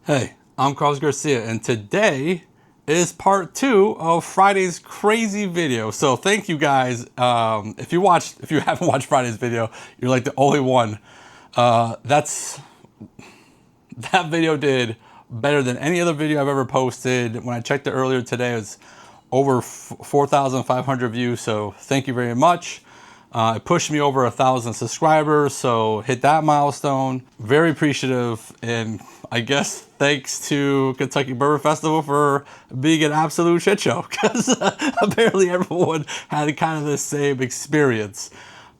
Hey, I'm Carlos Garcia, and today is part 2 of Friday's crazy video. So thank you guys. If you haven't watched Friday's video, you're like the only one. That video did better than any other video I've ever posted. When I checked it earlier today, it was over 4,500 views. So thank you very much. It pushed me over 1,000 subscribers, so hit that milestone. Very appreciative, and I guess thanks to Kentucky Bourbon Festival for being an absolute shit show, because apparently everyone had kind of the same experience.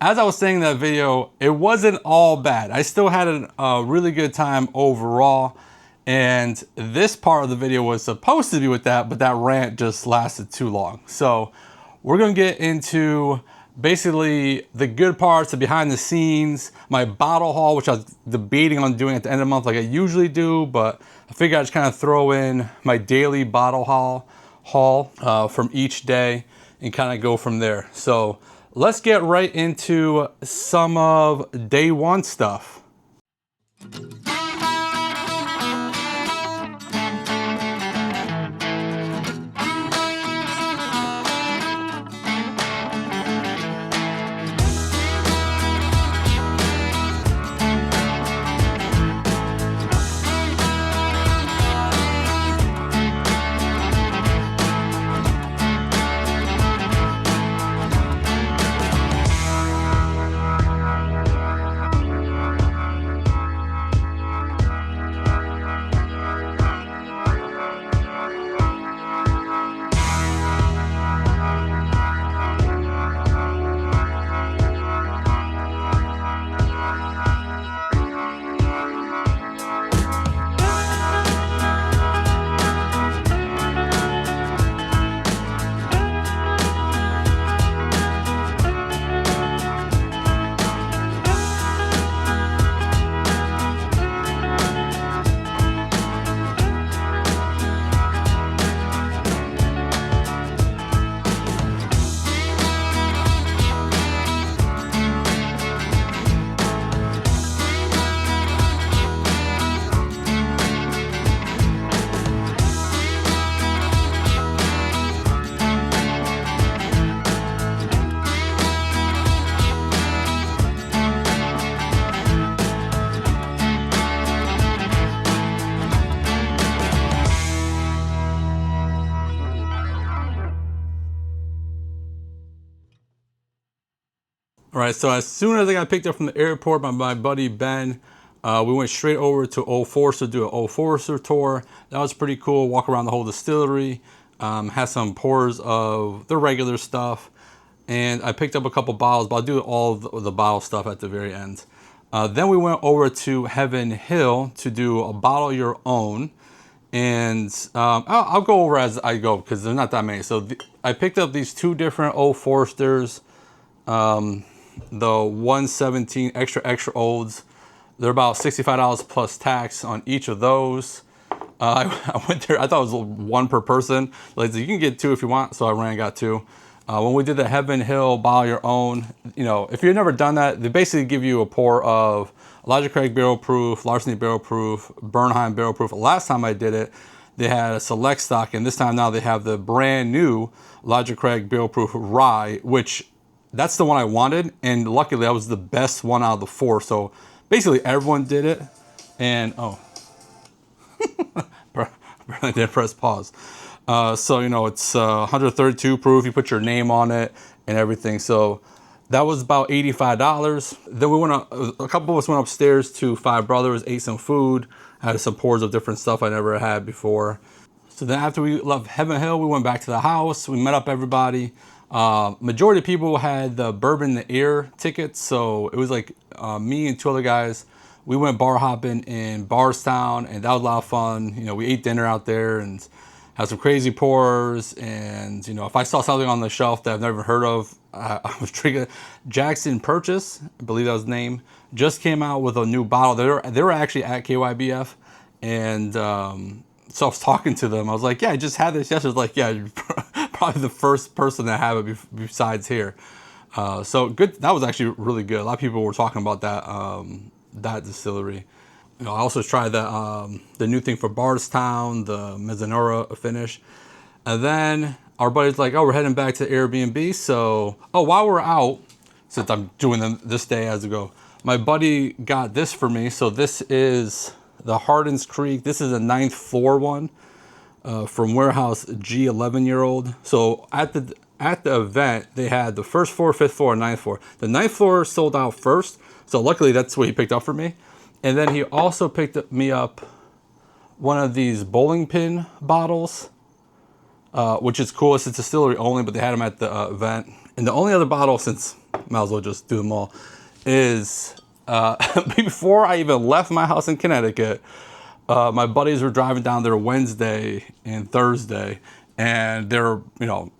As I was saying in that video, it wasn't all bad. I still had a really good time overall, and this part of the video was supposed to be with that, but that rant just lasted too long. So we're gonna get into basically the good parts, the behind the scenes, my bottle haul, which I was debating on doing at the end of the month like I usually do, but I figured I'd just kind of throw in my daily bottle haul from each day and kind of go from there. So let's get right into some of day one stuff. All right, so as soon as I got picked up from the airport by my buddy Ben, we went straight over to Old Forester to do an Old Forester tour. That was pretty cool. Walk around the whole distillery, had some pours of the regular stuff, and I picked up a couple bottles, but I'll do all the bottle stuff at the very end. Then we went over to Heaven Hill to do a bottle your own, and I'll go over as I go because there's not that many. So I picked up these two different Old Foresters. The 117 extra olds. They're about $65 plus tax on each of those. I went there, I thought it was one per person. Like, you can get two if you want, so I ran and got two. When we did the Heaven Hill bottle your own, you know, if you've never done that, they basically give you a pour of Elijah Craig Barrel Proof, Larceny Barrel Proof, Bernheim Barrel Proof. Last time I did it, they had a select stock, and this time now they have the brand new Elijah Craig Barrel Proof Rye, which that's the one I wanted, and luckily that was the best one out of the four. So basically everyone did it, and I didn't press pause. So you know, it's 132 proof. You put your name on it and everything. So that was about $85. Then we went a couple of us went upstairs to Five Brothers, ate some food, had some pours of different stuff I never had before. So then after we left Heaven Hill, we went back to the house. We met up everybody. Majority of people had the Bourbon in the Ear tickets, so it was like me and two other guys. We went bar hopping in Bardstown, and that was a lot of fun. You know, we ate dinner out there and had some crazy pours. And you know, if I saw something on the shelf that I've never heard of, I was drinking. Jackson Purchase, I believe that was the name, just came out with a new bottle. They were actually at KYBF, and so I was talking to them. I was like, "Yeah, I just had this yesterday." Like, "Yeah, you're probably the first person to have it besides here." So good. That was actually really good. A lot of people were talking about that that distillery. You know, I also tried the new thing for Bardstown, the Mezzanora finish. And then our buddy's like, oh, we're heading back to Airbnb. So, oh, while we're out, since I'm doing them this day as I go, my buddy got this for me. So this is the Hardins Creek. This is a 9th floor one from Warehouse G 11-year-old. So at the event, they had the first floor, 5th floor, and 9th floor. The 9th floor sold out first. So luckily that's what he picked up for me. And then he also picked me up one of these bowling pin bottles, which is cool. It's a distillery only, but they had them at the event. And the only other bottle, since might as well just do them all, is before I even left my house in Connecticut, my buddies were driving down there Wednesday and Thursday, and they were, you know,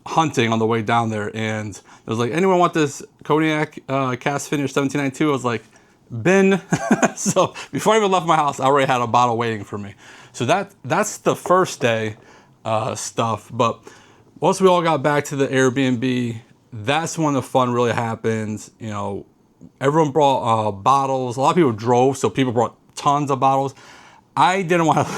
hunting on the way down there. And it was like, anyone want this cognac cast finish 1792? I was like, bin. So before I even left my house, I already had a bottle waiting for me. So that's the first day stuff. But once we all got back to the Airbnb, that's when the fun really happens. You know, everyone brought bottles. A lot of people drove, so people brought tons of bottles. I didn't want to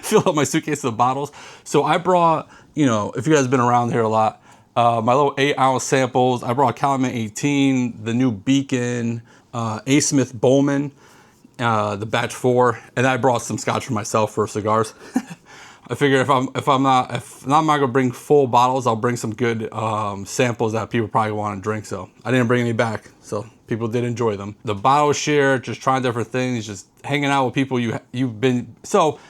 fill up my suitcase with bottles, so I brought, you know, if you guys have been around here a lot, my little 8-ounce samples. I brought Calumet 18, the new Beacon, A. Smith Bowman, the batch 4, and I brought some scotch for myself for cigars. I figure if I'm not gonna bring full bottles, I'll bring some good samples that people probably want to drink. So I didn't bring any back, so people did enjoy them. The bottle share, just trying different things, just hanging out with people you've been. So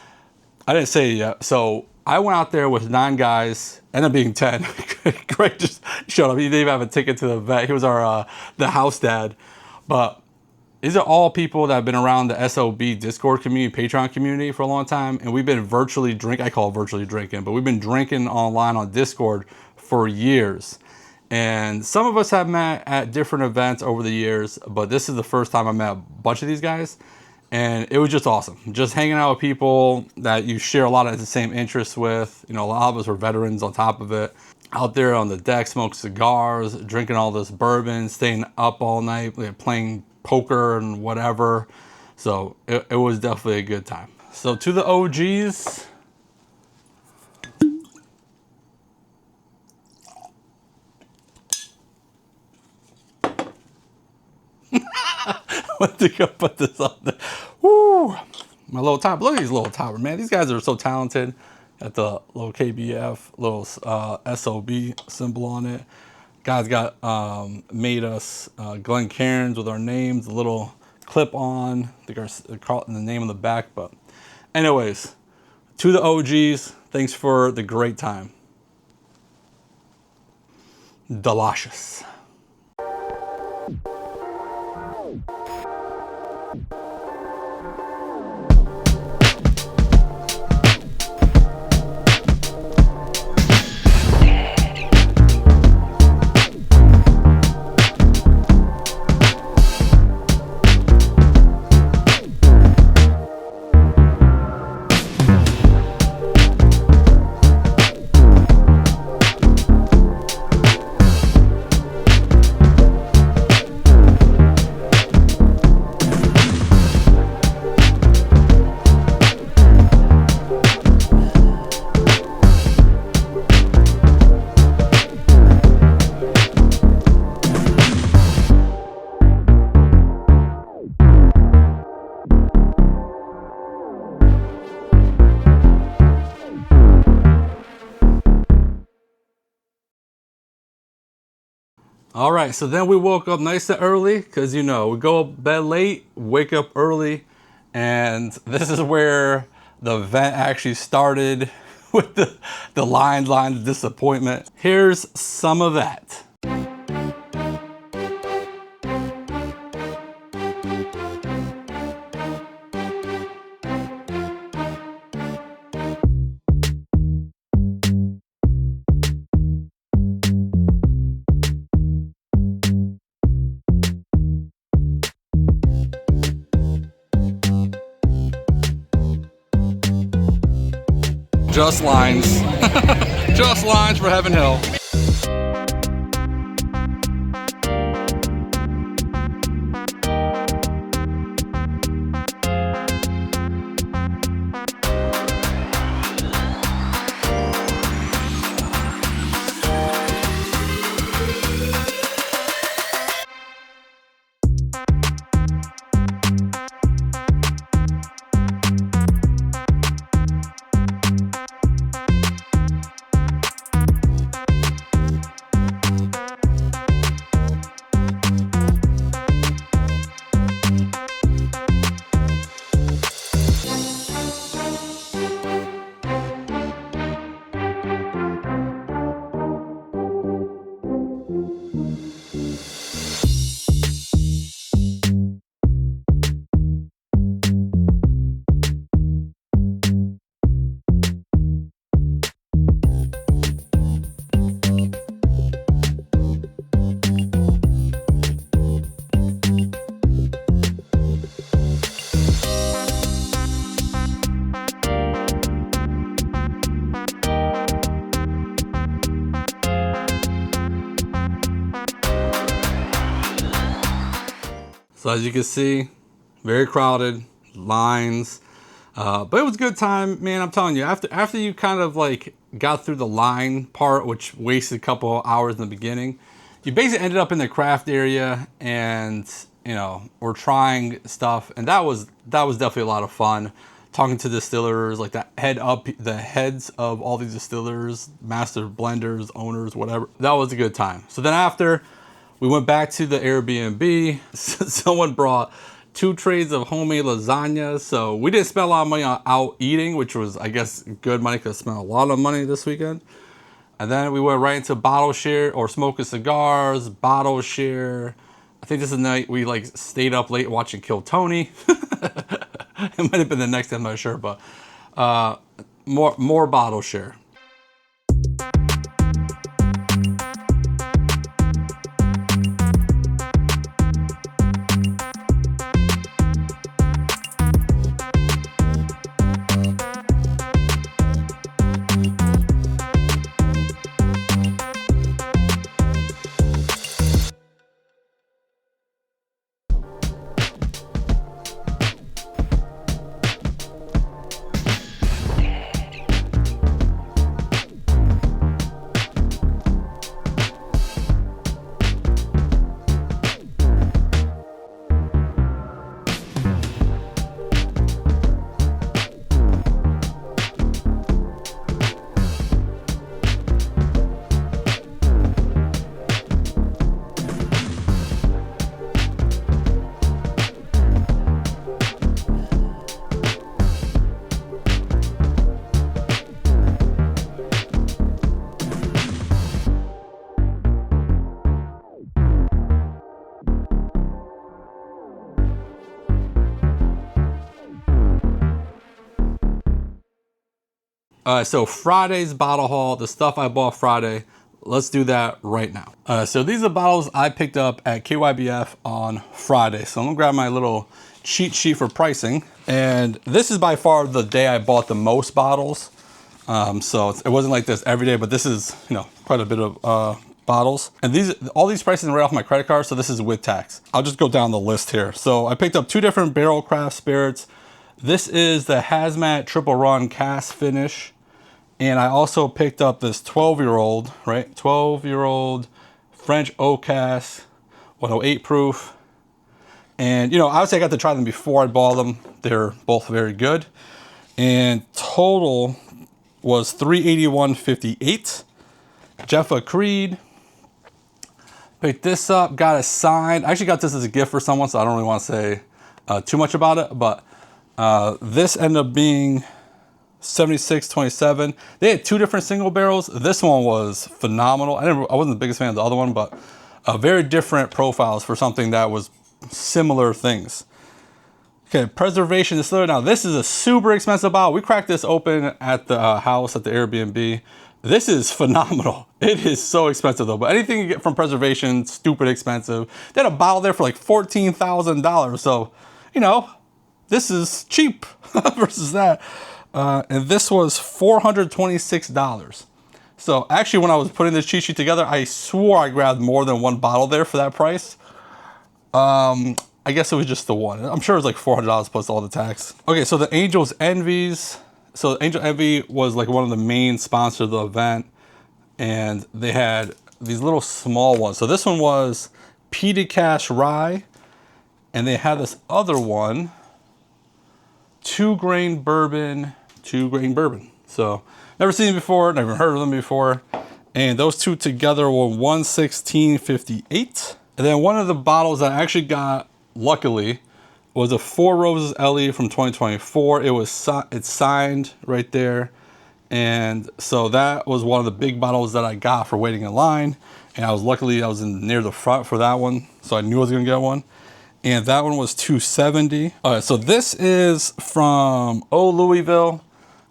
I didn't say it yet. So I went out there with 9 guys, ended up being 10. Greg just showed up. He didn't even have a ticket to the event. He was our the house dad. But these are all people that have been around the SOB Discord community, Patreon community for a long time. And we've been virtually drinking, I call it virtually drinking, but we've been drinking online on Discord for years. And some of us have met at different events over the years, but this is the first time I met a bunch of these guys. And it was just awesome. Just hanging out with people that you share a lot of the same interests with. You know, a lot of us were veterans on top of it. Out there on the deck, smoking cigars, drinking all this bourbon, staying up all night, playing poker and whatever. So it was definitely a good time. So to the OGs, went to go put this on there. Woo! My little top. Look at these little toppers, man. These guys are so talented. Got the little KBF, little SOB symbol on it. Guys got made us Glen Cairns with our names, a little clip on, the name on the back. But anyways, to the OGs, thanks for the great time. Delicious. All right, so then we woke up nice and early because, you know, we go to bed late, wake up early, and this is where the event actually started with the line of disappointment. Here's some of that. Just lines. Just lines for Heaven Hill. So as you can see, very crowded, lines. But it was a good time, man. I'm telling you, after you kind of like got through the line part, which wasted a couple hours in the beginning, you basically ended up in the craft area, and you know, we're trying stuff, and that was definitely a lot of fun. Talking to distillers, like the heads of all these distillers, master blenders, owners, whatever. That was a good time. So then after, we went back to the Airbnb. Someone brought 2 trays of homemade lasagna. So we didn't spend a lot of money on out eating, which was, I guess, good money, because I spent a lot of money this weekend. And then we went right into bottle share, or smoking cigars, bottle share. I think this is the night we like stayed up late watching Kill Tony. It might have been the next day, I'm not sure, but more bottle share. So Friday's bottle haul, the stuff I bought Friday, let's do that right now. So these are bottles I picked up at KYBF on Friday. So I'm gonna grab my little cheat sheet for pricing. And this is by far the day I bought the most bottles. So it wasn't like this every day, but this is, you know, quite a bit of bottles. And all these prices are right off my credit card, so this is with tax. I'll just go down the list here. So I picked up 2 different barrel craft spirits. This is the Hazmat Triple Run Cask Finish. And I also picked up this 12-year-old, right? 12-year-old French oak cask, 108 proof. And, you know, obviously I got to try them before I bought them. They're both very good. And total was $381.58. Jeffa Creed. Picked this up, got it signed. I actually got this as a gift for someone, so I don't really want to say too much about it. But this ended up being 76.27. They had 2 different single barrels. This one was phenomenal. I wasn't the biggest fan of the other one, but very different profiles for something that was similar things. Okay, Preservation Distillery. Now this is a super expensive bottle. We cracked this open at the house at the Airbnb. This is phenomenal. It is so expensive though, but anything you get from Preservation, stupid expensive. They had a bottle there for like $14,000. So, you know, this is cheap versus that. And this was $426. So actually when I was putting this cheat sheet together, I swore I grabbed more than 1 bottle there for that price. I guess it was just the one. I'm sure it was like $400 plus all the tax. Okay, so the Angel's Envies. So Angel Envy was like one of the main sponsors of the event. And they had these little small ones. So this one was Peated Cash Rye. And they had this other one, 2-grain bourbon. So never seen them before, never heard of them before. And those 2 together were $116.58. And then one of the bottles that I actually got, luckily, was a 4 Roses LE from 2024. It's signed right there. And so that was one of the big bottles that I got for waiting in line. And I was near the front for that one. So I knew I was gonna get one. And that one was $270. All right, so this is from Louisville.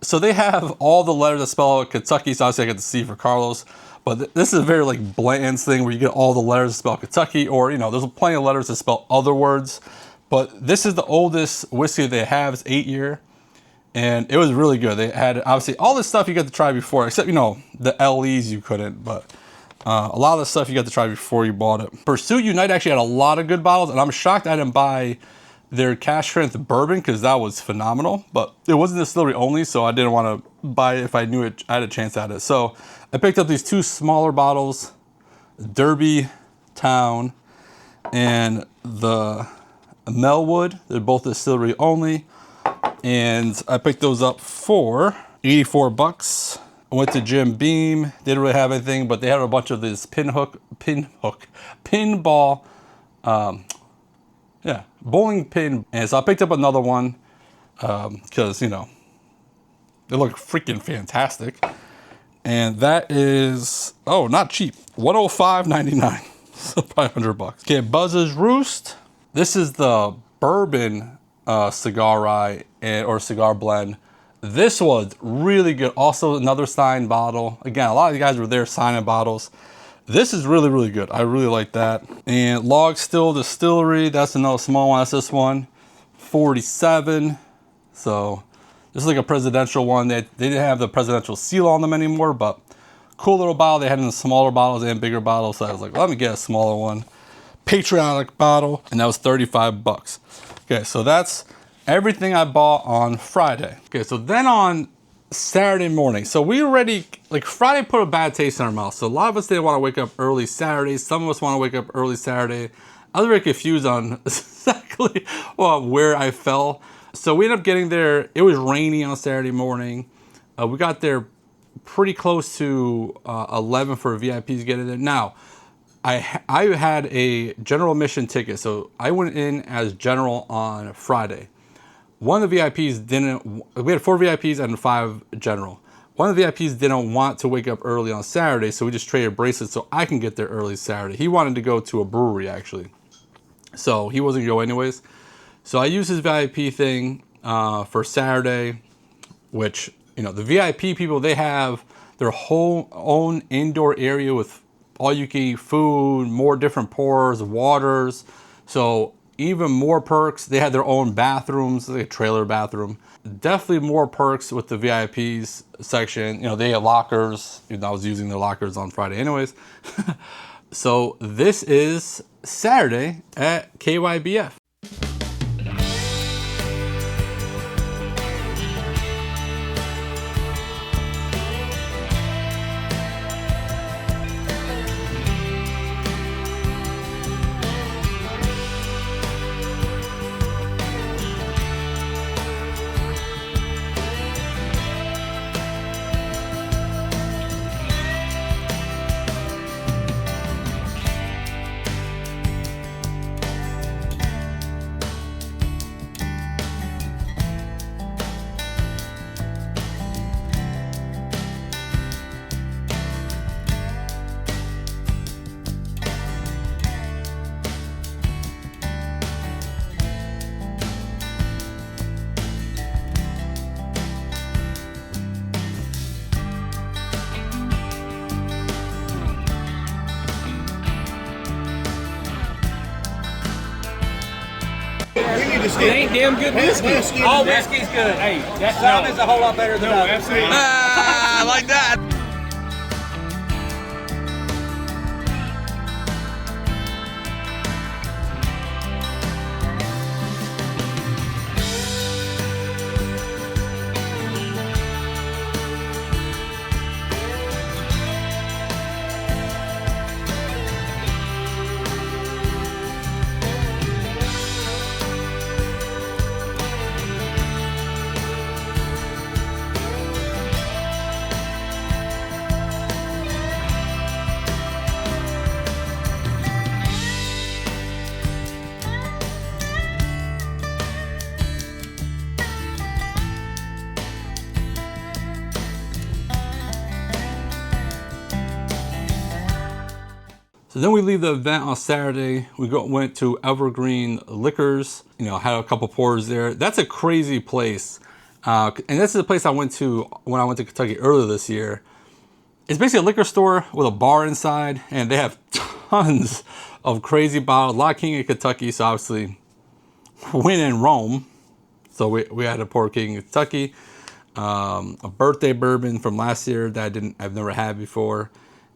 So they have all the letters that spell out Kentucky. So obviously I got to see for Carlos. But this is a very like bland thing where you get all the letters that spell Kentucky, or, you know, there's plenty of letters that spell other words. But this is the oldest whiskey they have. It's 8-year. And it was really good. They had obviously all this stuff you got to try before, except, you know, the LEs you couldn't. But A lot of the stuff you got to try before you bought it. Pursuit Unite actually had a lot of good bottles, and I'm shocked I didn't buy their cash strength bourbon because that was phenomenal. But it wasn't distillery only, so I didn't want to buy it if I knew I had a chance at it. So I picked up these 2 smaller bottles, Derby Town and the Melwood. They're both distillery only, and I picked those up for 84 bucks. I went to Jim Beam, didn't really have anything, but they had a bunch of this pinball, bowling pin. And so I picked up another one because, you know, they look freaking fantastic. And that is, oh, not cheap, $105.99. So probably $100. Okay, Buzz's Roost. This is the bourbon cigar rye or cigar blend. This was really good. Also another signed bottle. Again, a lot of you guys were there signing bottles. This is really, really good. I really like that. And Log Still Distillery, that's another small one. That's this one, 47. So this is like a presidential one. They didn't have the presidential seal on them anymore, but cool little bottle. They had in the smaller bottles and bigger bottles. So I was like, let me get a smaller one. Patriotic bottle, and that was 35 bucks. Okay, so that's everything I bought on Friday. Okay, so then on Saturday morning, so we already, like Friday put a bad taste in our mouth. So a lot of us didn't want to wake up early Saturday. Some of us want to wake up early Saturday. I was very confused on exactly where I fell. So we ended up getting there. It was rainy on Saturday morning. We got there pretty close to 11 for VIPs to get in there. Now, I had a general admission ticket, so I went in as general on Friday. One of the VIPs didn't, we had 4 VIPs and 5 general. One of the VIPs didn't want to wake up early on Saturday, so we just traded bracelets so I can get there early Saturday. He wanted to go to a brewery, actually. So he wasn't going to go anyways. So I used his VIP thing for Saturday, which, you know, the VIP people, they have their whole own indoor area with all you can eat food, more different pours, waters. So even more perks. They had their own bathrooms, like a trailer bathroom. Definitely more perks with the VIPs section. You know, they had lockers. You know, I was using their lockers on Friday anyways. So this is Saturday at KYBF. It ain't damn good whiskey. All whiskey's good. Hey, that sound is a whole lot better than others. I like that. So then we leave the event on Saturday. We went to Evergreen Liquors. You know, had a couple pours there. That's a crazy place. And this is a place I went to when I went to Kentucky earlier this year. It's basically a liquor store with a bar inside, and they have tons of crazy bottles. A lot of King of Kentucky, so obviously win in Rome. So we had a pour King of Kentucky, a birthday bourbon from last year that I've never had before.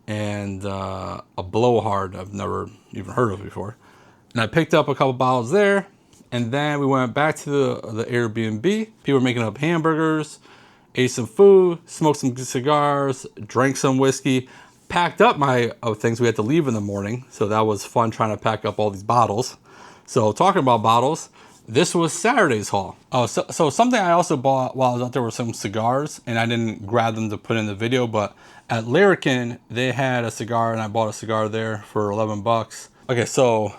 and a blowhard I've never even heard of before. And I picked up a couple bottles there, and then we went back to the Airbnb. People were making up hamburgers, ate some food, smoked some cigars, drank some whiskey, packed up my things we had to leave in the morning. So that was fun trying to pack up all these bottles. So talking about bottles, this was Saturday's haul. Oh, so something I also bought while I was out there were some cigars, and I didn't grab them to put in the video, but at Lyrican, they had a cigar, and I bought a cigar there for 11 bucks. Okay, so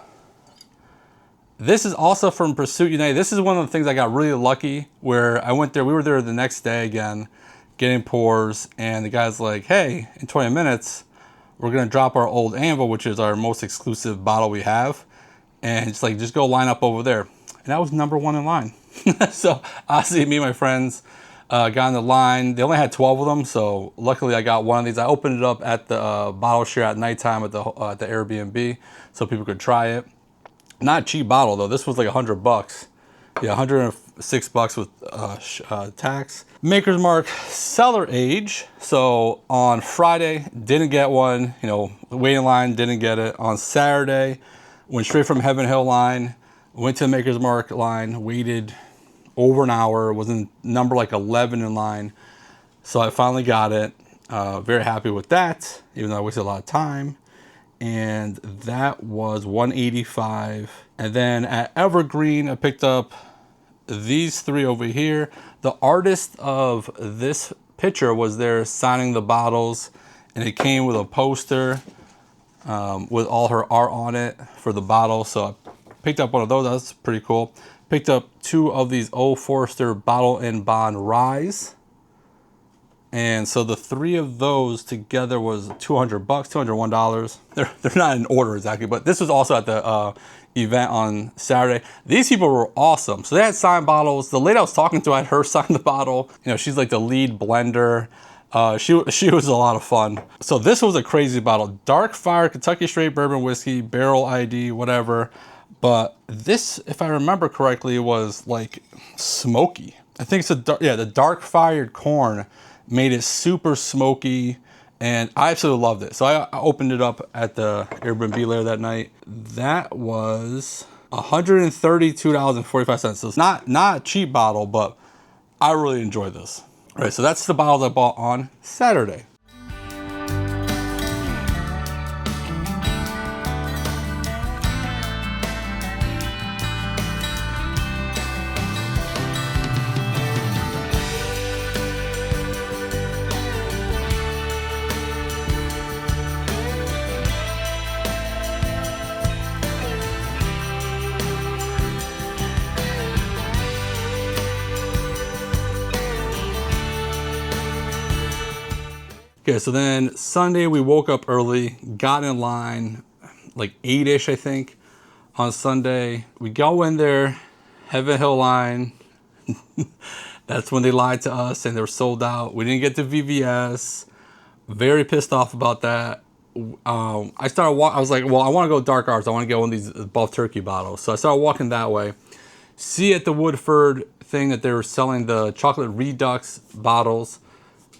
this is also from Pursuit United. This is one of the things I got really lucky where I went there. We were there the next day again, getting pours, and the guy's like, hey, in 20 minutes, we're gonna drop our old Anvil, which is our most exclusive bottle we have. And it's like, just go line up over there. And I was number one in line. So obviously me and my friends got in the line. They only had 12 of them, so luckily I got one of these. I opened it up at the bottle share at nighttime at the Airbnb so people could try it. Not a cheap bottle though. This was like 100 bucks. Yeah, 106 bucks with tax. Maker's Mark Cellar Age. So on Friday, didn't get one. You know, waiting in line, didn't get it. On Saturday, went straight from Heaven Hill line, went to the Maker's Mark line, waited over an hour, was in number like 11 in line. So I finally got it. Very happy with that, even though I wasted a lot of time. And that was $185. And then at Evergreen, I picked up these three over here. The artist of this picture was there signing the bottles, and it came with a poster with all her art on it for the bottle. So I picked up one of those. That's pretty cool. Picked up two of these Old Forester Bottle and Bond Ryes. And so the three of those together was $200, $201. They're not in order exactly, but this was also at the event on Saturday. These people were awesome. So they had signed bottles. The lady I was talking to, I had her sign the bottle. You know, she's like the lead blender. She was a lot of fun. So this was a crazy bottle. Dark Fire Kentucky Straight Bourbon Whiskey, barrel ID, whatever. But this, if I remember correctly, was like smoky. I think it's the dark fired corn made it super smoky, and I absolutely loved it. So I opened it up at the Airbnb later that night. That was $132.45. So it's not a cheap bottle, but I really enjoyed this. All right, so that's the bottles I bought on Saturday. Okay, so then Sunday we woke up early, got in line like 8-ish, I think, on Sunday. We go in there, Heaven Hill line. That's when they lied to us and they were sold out. We didn't get to VVS. Very pissed off about that. I was like, well, I want to go Dark Arts. I want to get one of these Buff Turkey bottles. So I started walking that way. See at the Woodford thing that they were selling the chocolate Redux bottles.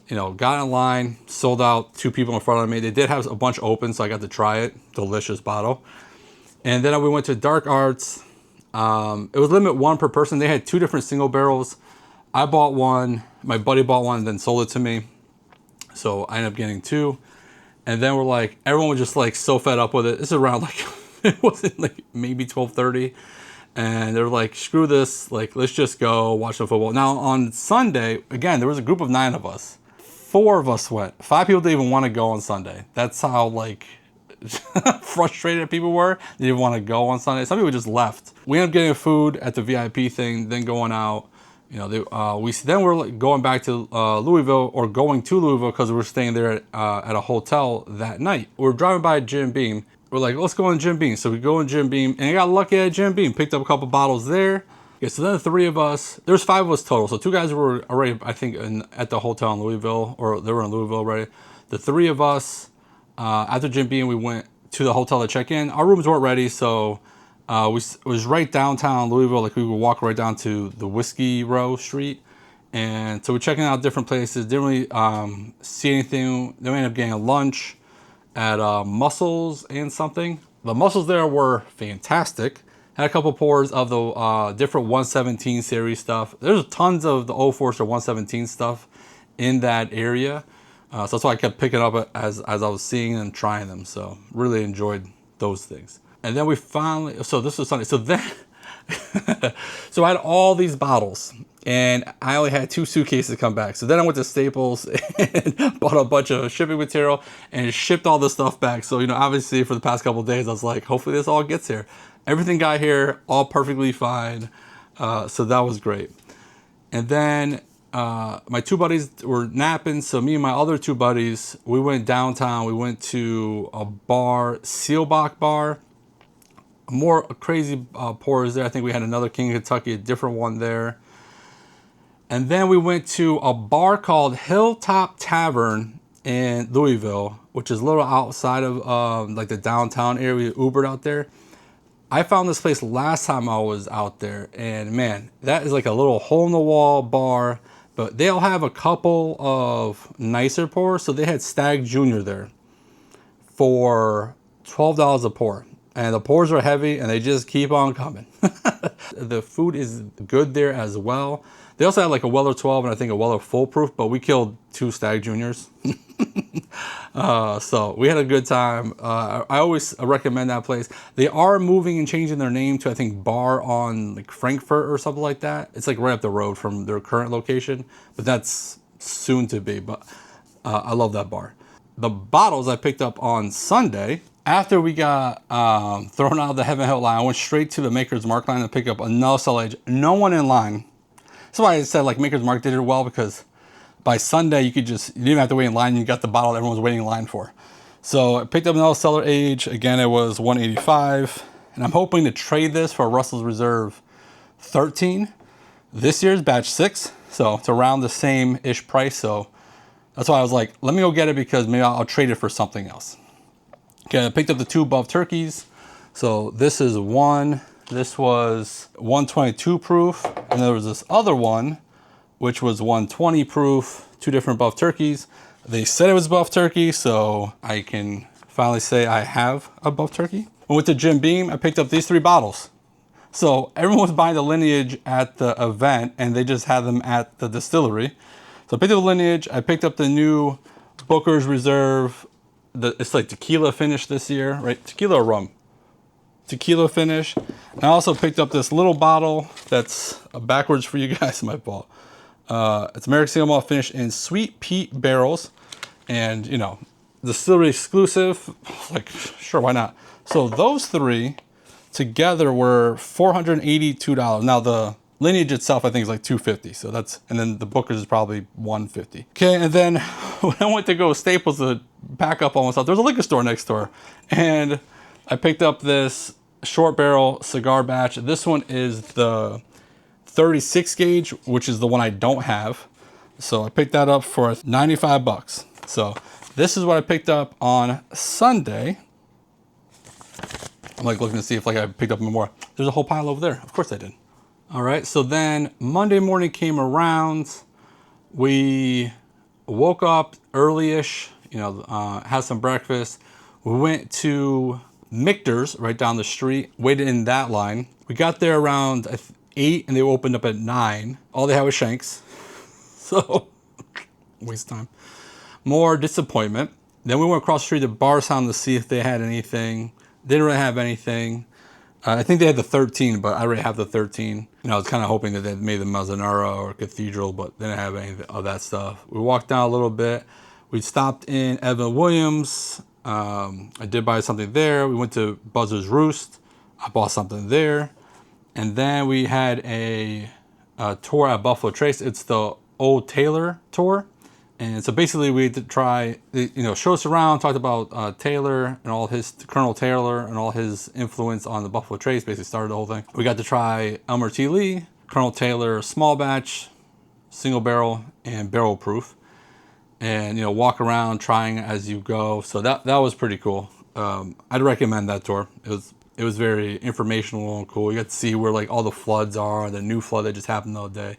You know, got in line, sold out, 2 people in front of me. They did have a bunch open, so I got to try it. Delicious bottle. And then we went to Dark Arts. It was limit 1 per person. They had 2 different single barrels. I bought one. My buddy bought one and then sold it to me. So I ended up getting 2. And then everyone was just like so fed up with it. This is around like, it wasn't like maybe 12:30. And they're like, screw this. Like, let's just go watch some football. Now on Sunday, again, there was a group of 9 of us. 4 of us went. 5 people didn't even want to go on Sunday. That's how like frustrated people were. They didn't want to go on Sunday. Some people just left. We ended up getting food at the VIP thing, then going out. You know, we're going back to Louisville, or going to Louisville because we were staying there at a hotel that night. We were driving by Jim Beam. We're like, let's go in Jim Beam. So we go in Jim Beam, and I got lucky at Jim Beam. Picked up a couple bottles there. Okay, so then the 3 of us, there's 5 of us total. So 2 guys were already, I think, at the hotel in Louisville, or they were in Louisville already. The 3 of us, after Jim Beam, we went to the hotel to check in. Our rooms weren't ready, so it was right downtown Louisville. Like, we would walk right down to the Whiskey Row Street. And so we're checking out different places. Didn't really see anything. Then we ended up getting a lunch at Mussels and something. The mussels there were fantastic. Had a couple pours of the different 117 series stuff. There's tons of the Old Forester 117 stuff in that area. So that's why I kept picking up as I was seeing and trying them. So really enjoyed those things. And then we finally, so this was Sunday. So then, so I had all these bottles and I only had 2 suitcases to come back. So then I went to Staples and bought a bunch of shipping material and shipped all this stuff back. So, you know, obviously for the past couple of days, I was like, hopefully this all gets here. Everything got here, all perfectly fine. So that was great. And then my 2 buddies were napping. So me and my other 2 buddies, we went downtown. We went to a bar, Seelbach Bar. More crazy pours there. I think we had another King of Kentucky, a different one there. And then we went to a bar called Hilltop Tavern in Louisville, which is a little outside of like the downtown area. We Ubered out there. I found this place last time I was out there, and man, that is like a little hole-in-the-wall bar, but they'll have a couple of nicer pours. So they had Stag Junior there for $12 a pour. And the pours are heavy and they just keep on coming. The food is good there as well. They also had like a Weller 12 and I think a Weller Full Proof, but we killed 2 Stag Juniors. So we had a good time. I always recommend that place. They are moving and changing their name to, I think, Bar on like Frankfurt or something like that. It's like right up the road from their current location, but that's soon to be. But I love that bar. The bottles I picked up on Sunday, after we got thrown out of the Heaven Hill line, I went straight to the Maker's Mark line to pick up another cellar age. No one in line. That's why I said like Maker's Mark did it well, because by Sunday you didn't even have to wait in line. You got the bottle that everyone was waiting in line for. So I picked up another cellar age. Again, it was $185, and I'm hoping to trade this for Russell's Reserve 13. This year's batch 6, so it's around the same-ish price. So that's why I was like, let me go get it, because maybe I'll trade it for something else. Okay, I picked up the 2 Buff Turkeys. So this is one. This was 122 proof, and there was this other one, which was 120 proof. 2 different Buff Turkeys. They said it was Buff Turkey, so I can finally say I have a Buff Turkey. When I went to Jim Beam, I picked up these 3 bottles. So everyone was buying the Lineage at the event, and they just had them at the distillery. So I picked up the Lineage. I picked up the new Booker's Reserve. It's like tequila finish this year, right? Tequila or rum? Tequila finish. And I also picked up this little bottle that's backwards for you guys, my fault. It's American Single Malt finish in Sweet Peat barrels. And, you know, distillery exclusive. Like, sure, why not? So those 3 together were $482. Now the Lineage itself, I think, is like $250. So that's, and then the Booker's is probably $150. Okay, and then when I went to go to Staples to pack up all my stuff, there's a liquor store next door, and I picked up this short barrel cigar batch. This one is the 36 gauge, which is the one I don't have. So I picked that up for $95. So this is what I picked up on Sunday. I'm like looking to see if like I picked up more. There's a whole pile over there. Of course I did. All right, so then Monday morning came around. We woke up early-ish, you know, had some breakfast. We went to Michter's right down the street, waited in that line. We got there around 8 and they opened up at 9. All they had was Shanks. So, waste of time. More disappointment. Then we went across the street to Barstown to see if they had anything. They didn't really have anything. I think they had the 13, but I already have the 13. You know, I was kind of hoping that they made the Mazzanera or Cathedral, but they didn't have any of that stuff. We walked down a little bit. We stopped in Evan Williams. I did buy something there. We went to Buzzard's Roost. I bought something there. And then we had a tour at Buffalo Trace. It's the Old Taylor tour. And so basically we had to try, you know, show us around, talked about Taylor and all his, Colonel Taylor and all his influence on the Buffalo Trace, basically started the whole thing. We got to try Elmer T. Lee, Colonel Taylor small batch, single barrel, and barrel proof. And, you know, walk around trying as you go. So that was pretty cool. I'd recommend that tour. It was very informational and cool. You got to see where like all the floods are, the new flood that just happened the other day.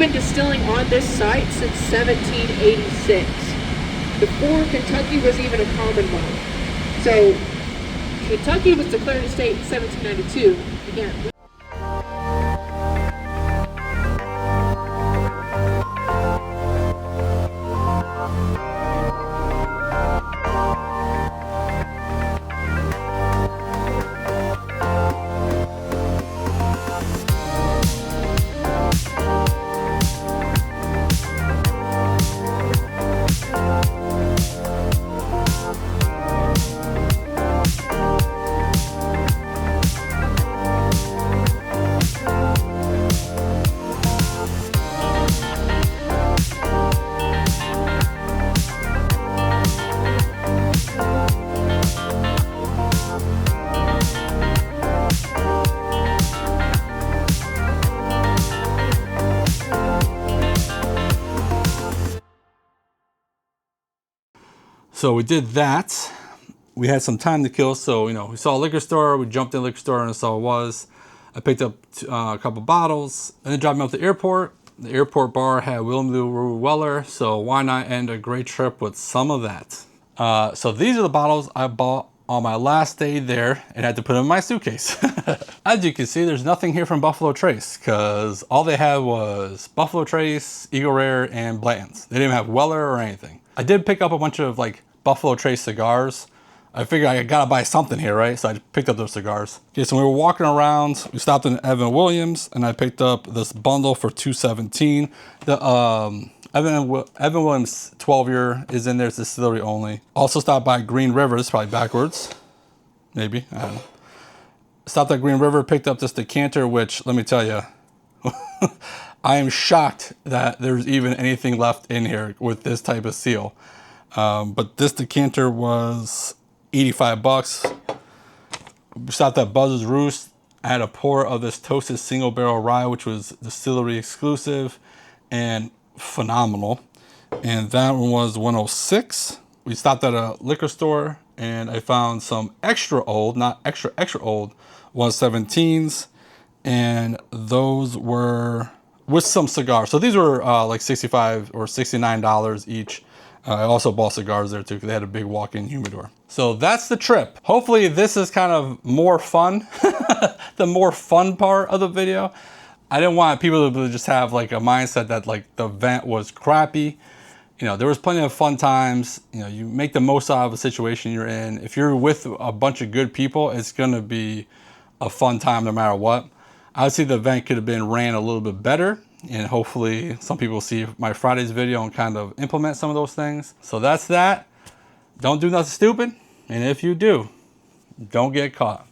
been distilling on this site since 1786, before Kentucky was even a commonwealth. So Kentucky was declared a state in 1792. Again, So we did that. We had some time to kill. So, you know, we saw a liquor store. We jumped in the liquor store and saw it was. I picked up a couple bottles and then dropped me off the airport. The airport bar had Willem de Rue Weller. So why not end a great trip with some of that? So these are the bottles I bought on my last day there and had to put them in my suitcase. As you can see, there's nothing here from Buffalo Trace because all they had was Buffalo Trace, Eagle Rare, and Blanton's. They didn't have Weller or anything. I did pick up a bunch of like Buffalo Trace cigars. I figured I gotta buy something here, right? So I picked up those cigars. Okay, so we were walking around, we stopped in Evan Williams and I picked up this bundle for $2.17. The Evan Williams 12-year is in there, it's distillery only. Also stopped by Green River, this is probably backwards. Maybe, I don't know. Stopped at Green River, picked up this decanter, which let me tell you, I am shocked that there's even anything left in here with this type of seal. But this decanter was 85 bucks. We stopped at Buzz's Roost. I had a pour of this toasted single barrel rye, which was distillery exclusive and phenomenal. And that one was 106. We stopped at a liquor store and I found some extra old, not extra old, 117s. And those were with some cigars. So these were like $65 or $69 each. I also bought cigars there too because they had a big walk-in humidor. So that's the trip. Hopefully this is kind of more fun, the more fun part of the video. I didn't want people to just have like a mindset that like the event was crappy. You know, there was plenty of fun times. You know, you make the most out of the situation you're in. If you're with a bunch of good people, it's gonna be a fun time no matter what. I would say the event could have been ran a little bit better. And hopefully some people see my Friday's video and kind of implement some of those things. So that's that. Don't do nothing stupid. And if you do, don't get caught.